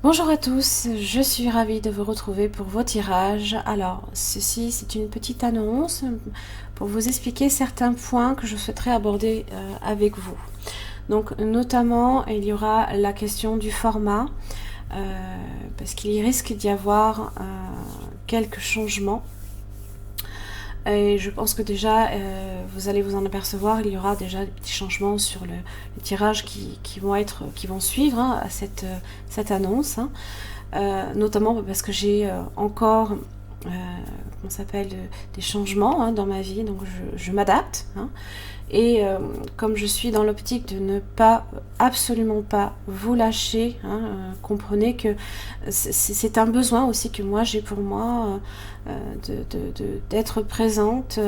Bonjour à tous, je suis ravie de vous retrouver pour vos tirages. Alors, ceci c'est une petite annonce pour vous expliquer certains points que je souhaiterais aborder avec vous. Donc, notamment, il y aura la question du format, parce qu'il risque d'y avoir quelques changements. Et je pense que déjà, vous allez vous en apercevoir, il y aura déjà des petits changements sur les tirages qui vont suivre à cette annonce. Notamment parce que j'ai encore des changements dans ma vie, donc je m'adapte. Et comme je suis dans l'optique de ne pas, absolument pas vous lâcher, comprenez que c'est un besoin aussi que moi j'ai pour moi d'être présente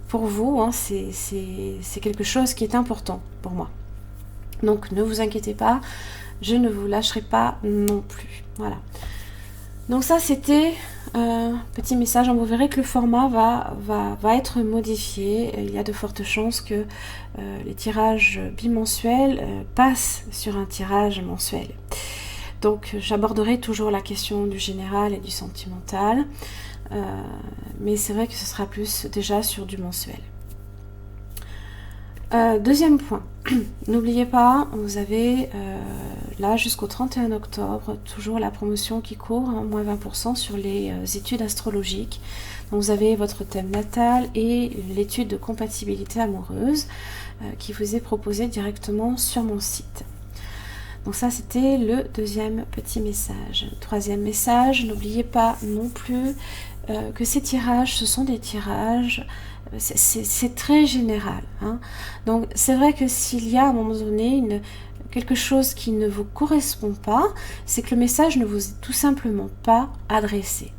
pour vous. C'est quelque chose qui est important pour moi. Donc ne vous inquiétez pas, je ne vous lâcherai pas non plus. Voilà. Donc ça c'était petit message. Vous verrez que le format va être modifié. Il y a de fortes chances que les tirages bimensuels passent sur un tirage mensuel. Donc j'aborderai toujours la question du général et du sentimental. Mais c'est vrai que ce sera plus déjà sur du mensuel. Deuxième point, n'oubliez pas, vous avez là jusqu'au 31 octobre toujours la promotion qui court, moins 20% sur les études astrologiques. Donc vous avez votre thème natal et l'étude de compatibilité amoureuse qui vous est proposée directement sur mon site. Donc ça c'était le deuxième petit message. Troisième message, n'oubliez pas non plus que ces tirages, ce sont des tirages, c'est très général. Donc c'est vrai que s'il y a à un moment donné quelque chose qui ne vous correspond pas, c'est que le message ne vous est tout simplement pas adressé.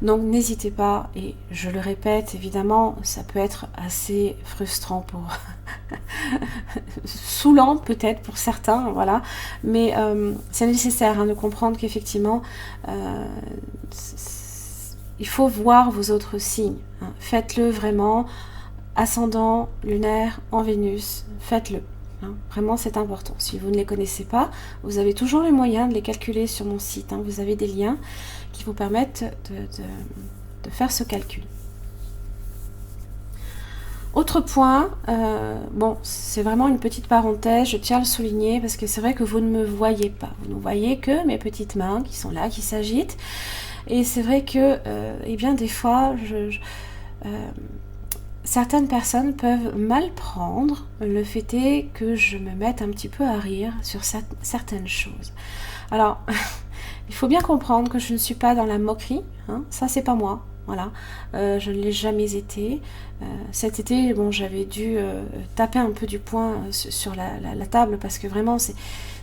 Donc n'hésitez pas, et je le répète, évidemment, ça peut être assez frustrant pour saoulant peut-être pour certains, voilà, mais c'est nécessaire de comprendre qu'effectivement il faut voir vos autres signes. Faites-le vraiment, ascendant, lunaire, en Vénus, faites-le. Vraiment, c'est important. Si vous ne les connaissez pas, vous avez toujours les moyens de les calculer sur mon site. Vous avez des liens qui vous permettent de faire ce calcul. Autre point, bon, c'est vraiment une petite parenthèse, je tiens à le souligner parce que c'est vrai que vous ne me voyez pas. Vous ne voyez que mes petites mains qui sont là, qui s'agitent. Et c'est vrai que, eh bien, des fois, certaines personnes peuvent mal prendre le fait est que je me mette un petit peu à rire sur certaines choses. Alors, il faut bien comprendre que je ne suis pas dans la moquerie, ça c'est pas moi, voilà, je ne l'ai jamais été. Cet été, bon, j'avais dû taper un peu du poing sur la table parce que vraiment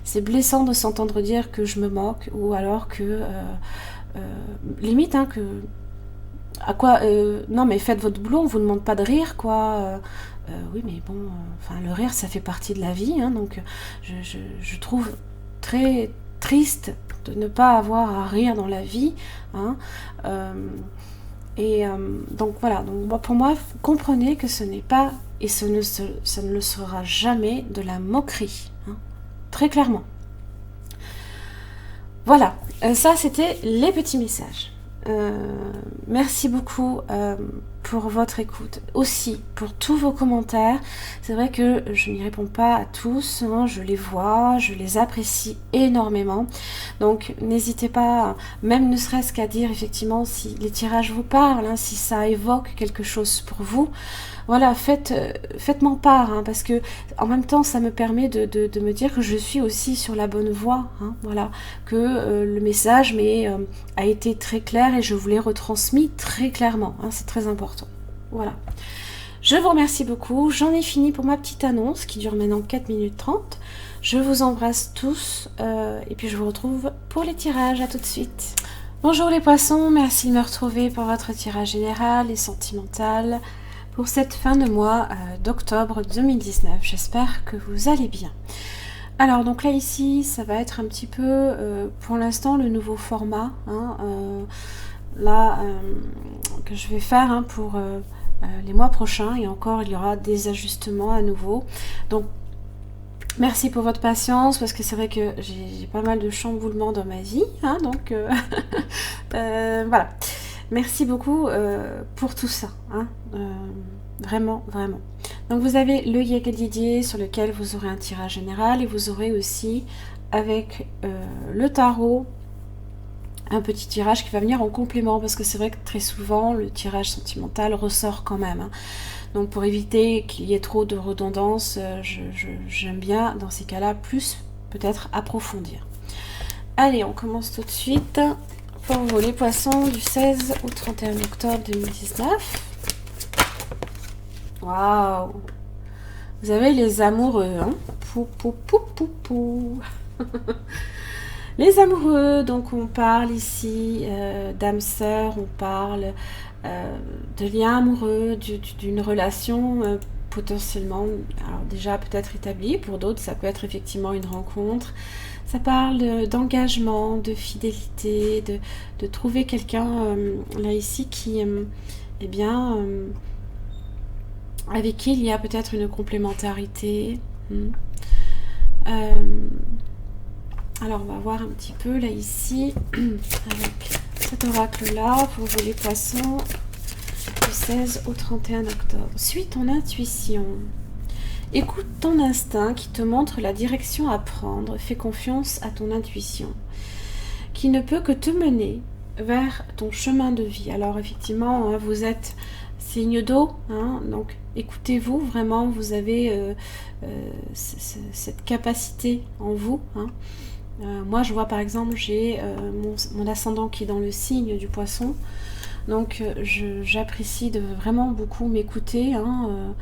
c'est blessant de s'entendre dire que je me moque ou alors que limite que à quoi non mais faites votre boulot, on vous demande pas de rire quoi. Oui mais bon, enfin le rire ça fait partie de la vie, donc je trouve très triste de ne pas avoir à rire dans la vie, donc voilà, donc pour moi comprenez que ce n'est pas et ça ne le sera jamais de la moquerie, très clairement. Voilà, ça c'était les petits messages. Merci beaucoup pour votre écoute, aussi pour tous vos commentaires. C'est vrai que je n'y réponds pas à tous, je les vois, je les apprécie énormément. Donc n'hésitez pas, même ne serait-ce qu'à dire effectivement si les tirages vous parlent, si ça évoque quelque chose pour vous. Voilà, faites-m'en part, parce que en même temps ça me permet de me dire que je suis aussi sur la bonne voie, voilà, que le message a été très clair et je vous l'ai retransmis très clairement, c'est très important. Voilà. Je vous remercie beaucoup, j'en ai fini pour ma petite annonce qui dure maintenant 4 minutes 30. Je vous embrasse tous et puis je vous retrouve pour les tirages, à tout de suite. Bonjour les poissons, merci de me retrouver pour votre tirage général et sentimental pour cette fin de mois d'octobre 2019. J'espère que vous allez bien. Alors donc là ici ça va être un petit peu pour l'instant le nouveau format que je vais faire pour les mois prochains, et encore il y aura des ajustements à nouveau. Donc Merci pour votre patience, parce que c'est vrai que j'ai pas mal de chamboulements dans ma vie, hein, donc voilà. Merci beaucoup pour tout ça, hein, vraiment, vraiment. Donc vous avez le Yek Didier sur lequel vous aurez un tirage général, et vous aurez aussi avec le tarot un petit tirage qui va venir en complément, parce que c'est vrai que très souvent le tirage sentimental ressort quand même, hein. Donc pour éviter qu'il y ait trop de redondance, j'aime bien dans ces cas-là plus peut-être approfondir. Allez, on commence tout de suite pour vous les poissons du 16 au 31 octobre 2019. Waouh! Vous avez les amoureux, hein? Pou, pou, pou, pou, pou. Les amoureux, donc on parle ici d'âme sœur, on parle de lien amoureux, d'une relation potentiellement, alors déjà peut-être établie, pour d'autres ça peut être effectivement une rencontre. Ça parle d'engagement, de fidélité, de trouver quelqu'un là ici qui, eh bien, avec qui il y a peut-être une complémentarité. Alors on va voir un petit peu là ici avec cet oracle là pour vous les poissons du 16 au 31 octobre. Suis ton intuition. Écoute ton instinct qui te montre la direction à prendre. Fais confiance à ton intuition qui ne peut que te mener vers ton chemin de vie. Alors effectivement, vous êtes signe d'eau, hein, donc écoutez-vous, vraiment, vous avez cette capacité en vous, hein. Moi je vois par exemple, j'ai mon ascendant qui est dans le signe du poisson, donc j'apprécie de vraiment beaucoup m'écouter, hein,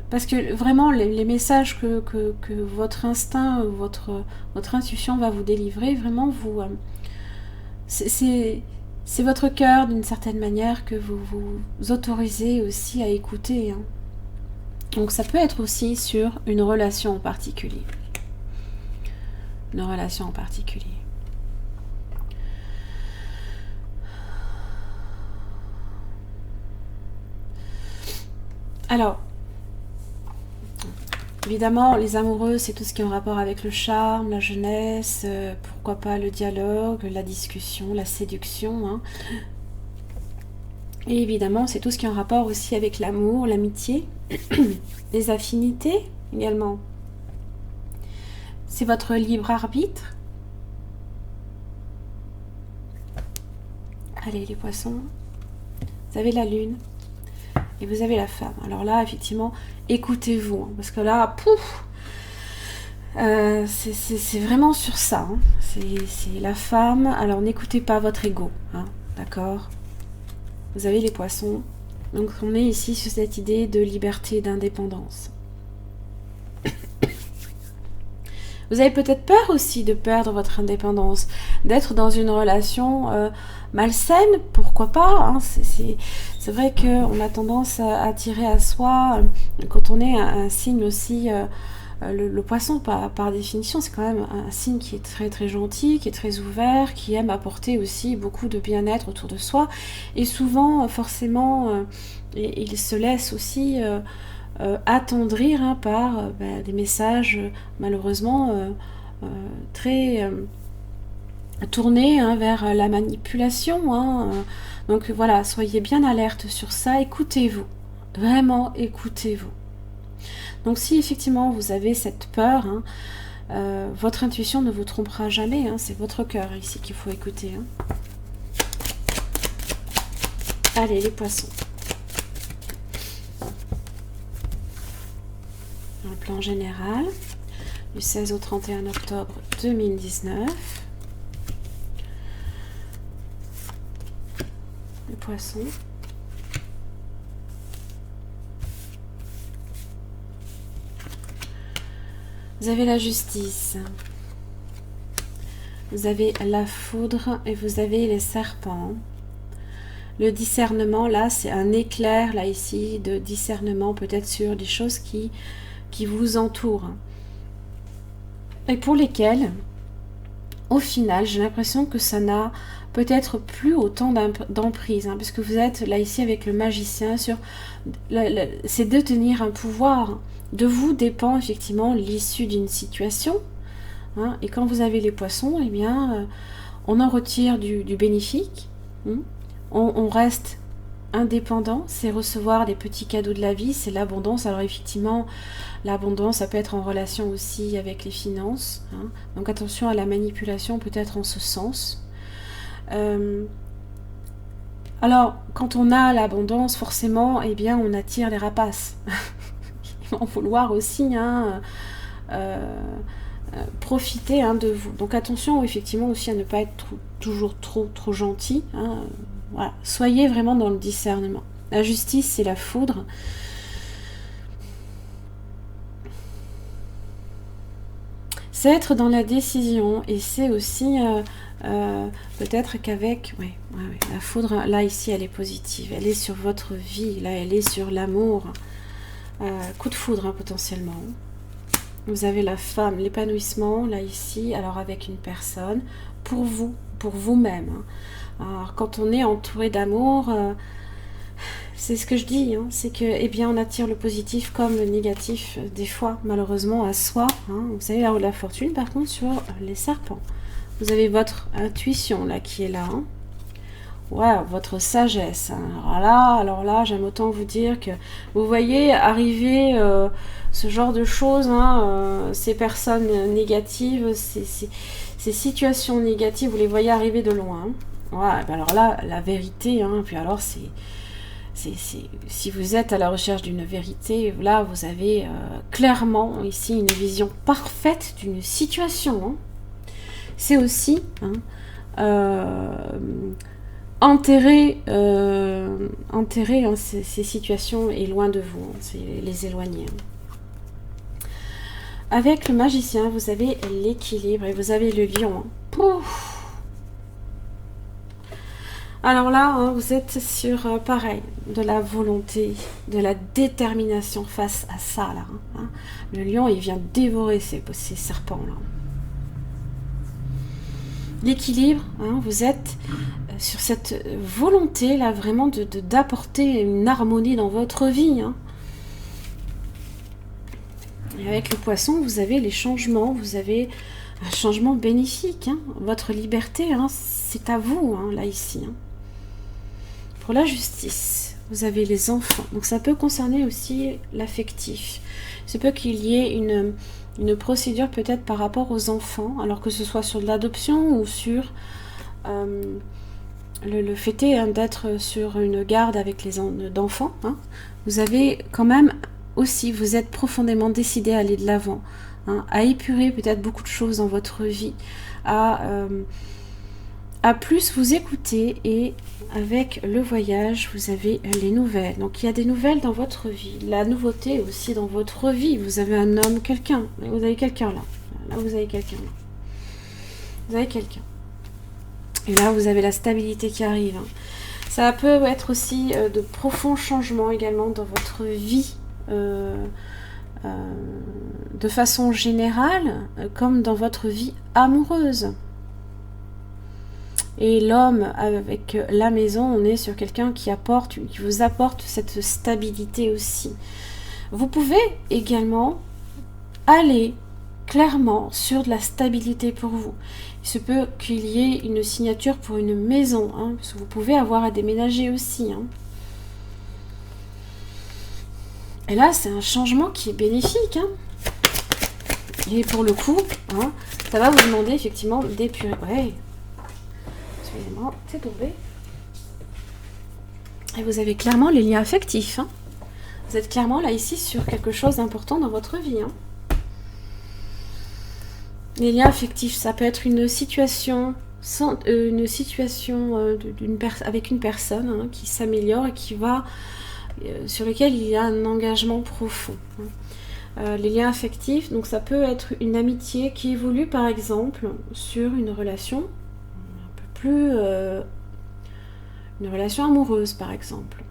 parce que vraiment les messages que votre instinct, votre intuition va vous délivrer, vraiment c'est votre cœur d'une certaine manière que vous vous autorisez aussi à écouter, hein. Donc ça peut être aussi sur une relation en particulier. Une relation en particulier. Alors, évidemment, les amoureux, c'est tout ce qui est en rapport avec le charme, la jeunesse, pourquoi pas le dialogue, la discussion, la séduction, hein. Et évidemment, c'est tout ce qui est en rapport aussi avec l'amour, l'amitié, les affinités également. C'est votre libre arbitre. Allez, les poissons. Vous avez la lune. Et vous avez la femme. Alors là, effectivement, écoutez-vous. Hein, parce que là, pouf, c'est vraiment sur ça. Hein. C'est la femme. Alors n'écoutez pas votre ego. Hein, d'accord? Vous avez les poissons. Donc on est ici sur cette idée de liberté et d'indépendance. Vous avez peut-être peur aussi de perdre votre indépendance, d'être dans une relation malsaine, pourquoi pas, hein, c'est vrai qu'on a tendance à attirer à soi, quand on est un signe aussi, le poisson par définition, c'est quand même un signe qui est très très gentil, qui est très ouvert, qui aime apporter aussi beaucoup de bien-être autour de soi, et souvent forcément il se laisse aussi attendrir, hein, par des messages malheureusement très tournés, hein, vers la manipulation, hein. Donc voilà, soyez bien alerte sur ça, écoutez-vous, vraiment écoutez-vous. Donc si effectivement vous avez cette peur, hein, votre intuition ne vous trompera jamais, hein, c'est votre cœur ici qu'il faut écouter, hein. Allez les poissons. Dans le plan général, du 16 au 31 octobre 2019. Les poissons. Vous avez la justice. Vous avez la foudre et vous avez les serpents. Le discernement, là, c'est un éclair, là, ici, de discernement, peut-être sur des choses qui vous entourent et pour lesquelles au final, j'ai l'impression que ça n'a peut-être plus autant d'emprise, hein, puisque vous êtes là ici avec le magicien sur... c'est de tenir un pouvoir. De vous dépend effectivement l'issue d'une situation. Hein, et quand vous avez les poissons, eh bien, on en retire du bénéfique. Hein, on reste indépendant, c'est recevoir des petits cadeaux de la vie, c'est l'abondance. Alors effectivement, l'abondance, ça peut être en relation aussi avec les finances. Hein, donc attention à la manipulation peut-être en ce sens. Alors, quand on a l'abondance, forcément, eh bien, on attire les rapaces. Ils vont vouloir aussi profiter de vous. Donc attention, effectivement, aussi à ne pas être toujours trop gentil. Hein. Voilà. Soyez vraiment dans le discernement. La justice, c'est la foudre. C'est être dans la décision et c'est aussi peut-être qu'avec la foudre, là ici elle est positive, elle est sur votre vie, là elle est sur l'amour, coup de foudre hein, potentiellement. Vous avez la femme, l'épanouissement là ici, alors avec une personne, pour vous, pour vous-même. Hein. Alors quand on est entouré d'amour, c'est ce que je dis, hein, c'est que eh bien on attire le positif comme le négatif des fois malheureusement à soi. Hein. Vous savez la roue de la fortune par contre sur les serpents. Vous avez votre intuition là qui est là. Hein. Ouais, votre sagesse. Hein. Alors là, j'aime autant vous dire que vous voyez arriver ce genre de choses, hein, ces personnes négatives, ces situations négatives, vous les voyez arriver de loin. Hein. Ouais, ben alors là, la vérité, hein, puis alors si vous êtes à la recherche d'une vérité, là vous avez clairement ici une vision parfaite d'une situation. Hein. C'est aussi enterrer ces situations et loin de vous, hein, c'est les éloigner. Hein. Avec le magicien, vous avez l'équilibre et vous avez le lion. Hein. Pouf. Alors là, hein, vous êtes sur, pareil, de la volonté, de la détermination face à ça, là. Hein. Le lion, il vient dévorer ces serpents-là. L'équilibre, hein, vous êtes sur cette volonté-là, vraiment d'apporter une harmonie dans votre vie. Hein. Et avec le poisson, vous avez les changements, vous avez un changement bénéfique. Hein. Votre liberté, hein, c'est à vous, hein, là, ici. Hein. Pour la justice, vous avez les enfants. Donc ça peut concerner aussi l'affectif. Il se peut qu'il y ait une procédure peut-être par rapport aux enfants, alors que ce soit sur de l'adoption ou sur le fait hein, d'être sur une garde avec les d'enfants. Hein. Vous avez quand même aussi, vous êtes profondément décidé à aller de l'avant, hein, à épurer peut-être beaucoup de choses dans votre vie, à plus vous écouter et avec le voyage, vous avez les nouvelles. Donc il y a des nouvelles dans votre vie. La nouveauté aussi dans votre vie. Vous avez un homme, quelqu'un. Vous avez quelqu'un là. Là, vous avez quelqu'un. Vous avez quelqu'un. Et là, vous avez la stabilité qui arrive. Hein. Ça peut être aussi de profonds changements également dans votre vie. De façon générale, comme dans votre vie amoureuse. Et l'homme avec la maison, on est sur quelqu'un qui vous apporte cette stabilité aussi. Vous pouvez également aller clairement sur de la stabilité pour vous. Il se peut qu'il y ait une signature pour une maison, hein, parce que vous pouvez avoir à déménager aussi. Hein. Et là, c'est un changement qui est bénéfique. Hein. Et pour le coup, hein, ça va vous demander effectivement d'épurer. Ouais. Excusez-moi, c'est tombé. Et vous avez clairement les liens affectifs. Hein. Vous êtes clairement là ici sur quelque chose d'important dans votre vie. Hein. Les liens affectifs, ça peut être une situation, avec une personne hein, qui s'améliore et qui va sur lequel il y a un engagement profond. Hein. Les liens affectifs, donc ça peut être une amitié qui évolue par exemple sur une relation plus une relation amoureuse par exemple.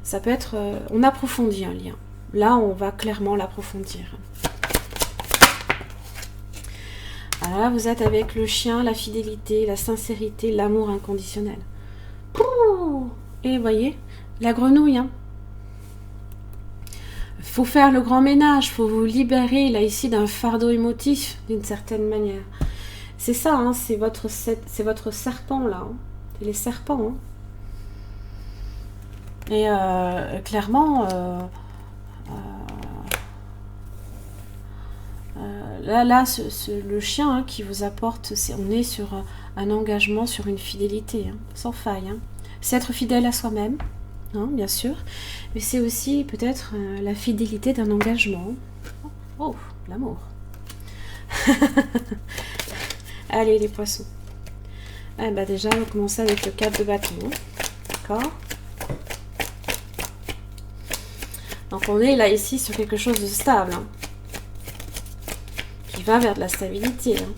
Ça peut être, on approfondit un lien. Là, on va clairement l'approfondir. Alors là, vous êtes avec le chien, la fidélité, la sincérité, l'amour inconditionnel. Pouh. Et vous voyez, la grenouille. Hein. Faut faire le grand ménage, faut vous libérer là ici d'un fardeau émotif d'une certaine manière. C'est ça, hein, c'est votre serpent là. Hein. C'est les serpents. Hein. Et clairement, là, le chien hein, qui vous apporte, on est sur un engagement, sur une fidélité, hein, sans faille. Hein. C'est être fidèle à soi-même, hein, bien sûr, mais c'est aussi peut-être la fidélité d'un engagement. Oh, l'amour. Allez, les poissons. Ah, bah déjà, on va commencer avec le 4 de bâton. D'accord. Donc, on est là, ici, sur quelque chose de stable. Hein, qui va vers de la stabilité. Hein.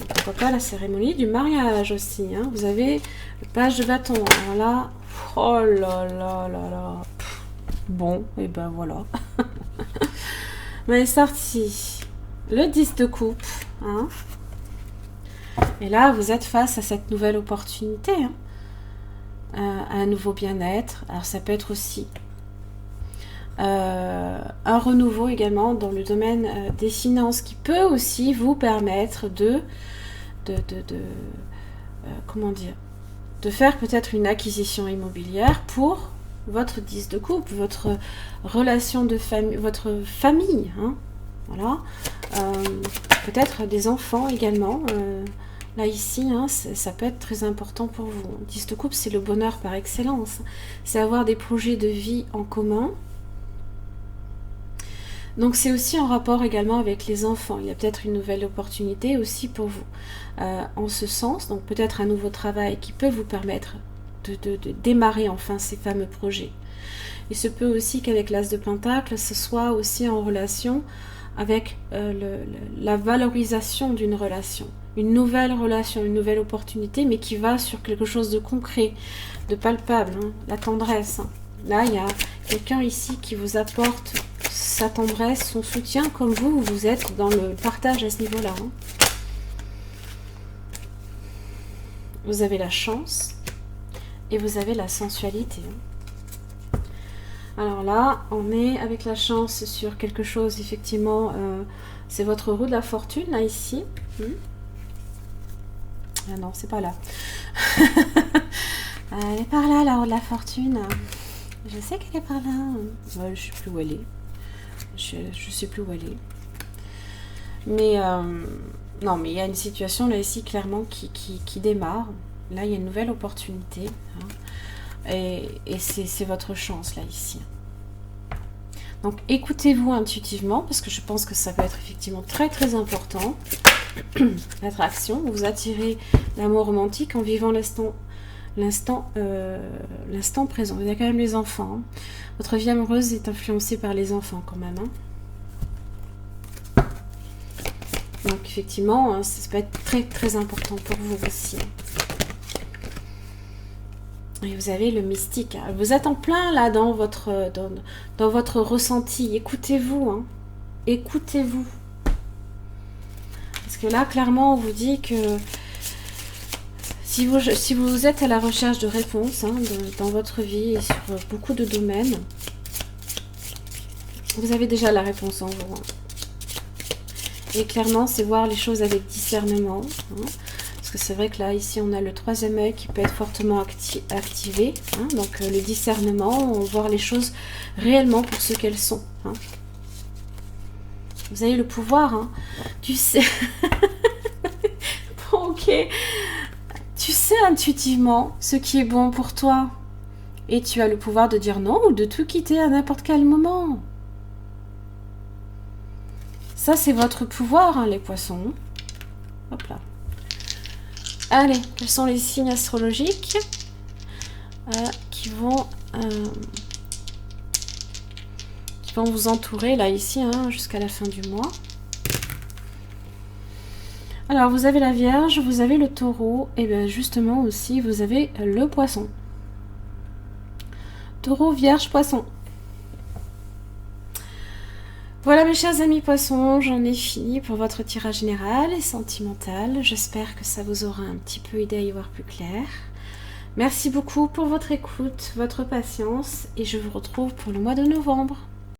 Pourquoi pas la cérémonie du mariage aussi. Hein. Vous avez le page de bâton. Alors là, oh là là là là. Bon, et ben voilà. On est sorti. Le 10 de coupe. Hein. Et là, vous êtes face à cette nouvelle opportunité. Hein. À un nouveau bien-être. Alors, ça peut être aussi un renouveau également dans le domaine des finances qui peut aussi vous permettre comment dire, de faire peut-être une acquisition immobilière pour votre 10 de coupe, votre relation de famille, votre famille. Hein. Voilà. Peut-être des enfants également. Là, ici, hein, ça peut être très important pour vous. 10 de coupe, c'est le bonheur par excellence. C'est avoir des projets de vie en commun. Donc, c'est aussi en rapport également avec les enfants. Il y a peut-être une nouvelle opportunité aussi pour vous. En ce sens, donc peut-être un nouveau travail qui peut vous permettre de démarrer enfin ces fameux projets. Il se peut aussi qu'avec l'As de Pentacle, ce soit aussi en relation avec la valorisation d'une relation. Une nouvelle relation, une nouvelle opportunité, mais qui va sur quelque chose de concret, de palpable, hein, la tendresse. Hein. Là, il y a quelqu'un ici qui vous apporte sa tendresse, son soutien, comme vous êtes dans le partage à ce niveau-là. Hein. Vous avez la chance et vous avez la sensualité. Hein. Alors là, on est avec la chance sur quelque chose, effectivement, c'est votre roue de la fortune, là, ici. Ah non, c'est pas là. Elle est par là, la roue de la fortune. Je sais qu'elle est par là. Ouais, je sais plus où elle est. Je sais plus où elle est. Mais non, mais il y a une situation là ici clairement qui démarre. Là, il y a une nouvelle opportunité. Hein, et c'est votre chance là ici. Donc écoutez-vous intuitivement parce que je pense que ça peut être effectivement très très important. L'attraction, vous attirez l'amour romantique en vivant l'instant présent. Vous avez quand même les enfants. Hein. Votre vie amoureuse est influencée par les enfants quand même. Hein. Donc effectivement, ça peut être très très important pour vous aussi. Et vous avez le mystique. Vous êtes en plein là dans votre ressenti. Écoutez-vous. Hein. Écoutez-vous. Parce que là, clairement, on vous dit que si vous êtes à la recherche de réponses hein, dans votre vie et sur beaucoup de domaines, vous avez déjà la réponse en vous. Hein. Et clairement, c'est voir les choses avec discernement. Hein, parce que c'est vrai que là, ici, on a le 3e œil qui peut être fortement activé. Hein, donc, le discernement, on va voir les choses réellement pour ce qu'elles sont. Hein. Vous avez le pouvoir. Hein. Tu sais... Bon, ok. Tu sais intuitivement ce qui est bon pour toi. Et tu as le pouvoir de dire non ou de tout quitter à n'importe quel moment. Ça, c'est votre pouvoir, hein, les poissons. Hop là. Allez, quels sont les signes astrologiques qui vont vous entourer, là, ici, hein, jusqu'à la fin du mois. Alors, vous avez la Vierge, vous avez le Taureau, et bien justement aussi, vous avez le Poisson. Taureau, Vierge, Poisson. Voilà mes chers amis poissons, j'en ai fini pour votre tirage général et sentimental. J'espère que ça vous aura un petit peu aidé à y voir plus clair. Merci beaucoup pour votre écoute, votre patience et je vous retrouve pour le mois de novembre.